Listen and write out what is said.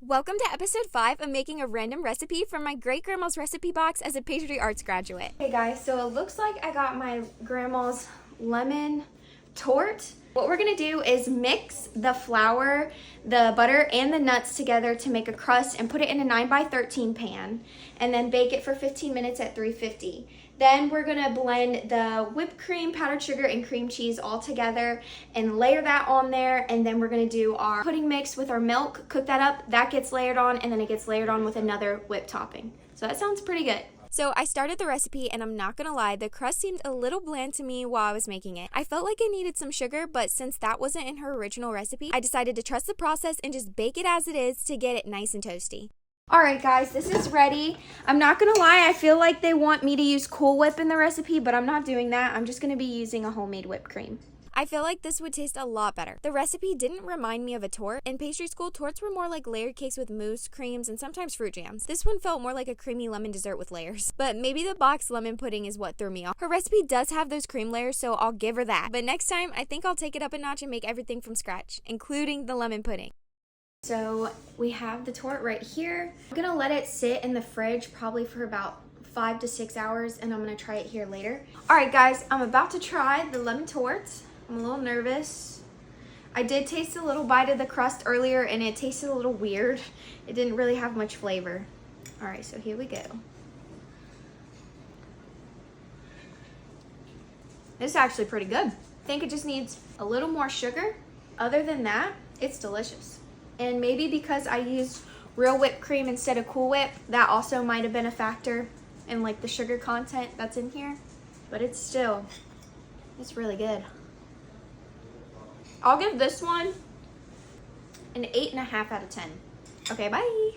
Welcome to episode 5 of making a random recipe from my great grandma's recipe box as a pastry arts graduate. Hey guys, so it looks like I got my grandma's lemon torte. What we're gonna do is mix the flour, the butter, and the nuts together to make a crust and put it in a 9x13 pan and then bake it for 15 minutes at 350. Then we're gonna blend the whipped cream, powdered sugar, and cream cheese all together and layer that on there. And then we're gonna do our pudding mix with our milk, cook that up, that gets layered on, and then it gets layered on with another whipped topping. So that sounds pretty good. So I started the recipe, and I'm not gonna lie, the crust seemed a little bland to me while I was making it. I felt like it needed some sugar, but since that wasn't in her original recipe, I decided to trust the process and just bake it as it is to get it nice and toasty. Alright guys, this is ready. I'm not gonna lie, I feel like they want me to use Cool Whip in the recipe, but I'm not doing that. I'm just gonna be using a homemade whipped cream. I feel like this would taste a lot better. The recipe didn't remind me of a torte. In pastry school, tortes were more like layered cakes with mousse, creams, and sometimes fruit jams. This one felt more like a creamy lemon dessert with layers. But maybe the boxed lemon pudding is what threw me off. Her recipe does have those cream layers, so I'll give her that. But next time, I think I'll take it up a notch and make everything from scratch, including the lemon pudding. So we have the torte right here. I'm gonna let it sit in the fridge probably for about 5 to 6 hours, and I'm gonna try it here later. All right guys, I'm about to try the lemon torte. I'm a little nervous. I did taste a little bite of the crust earlier and it tasted a little weird. It didn't really have much flavor. All right, so here we go. This is actually pretty good. I think it just needs a little more sugar. Other than that, it's delicious. And maybe because I used real whipped cream instead of Cool Whip, that also might have been a factor in like the sugar content that's in here. But it's really good. I'll give this one an 8.5 out of 10. Okay, bye.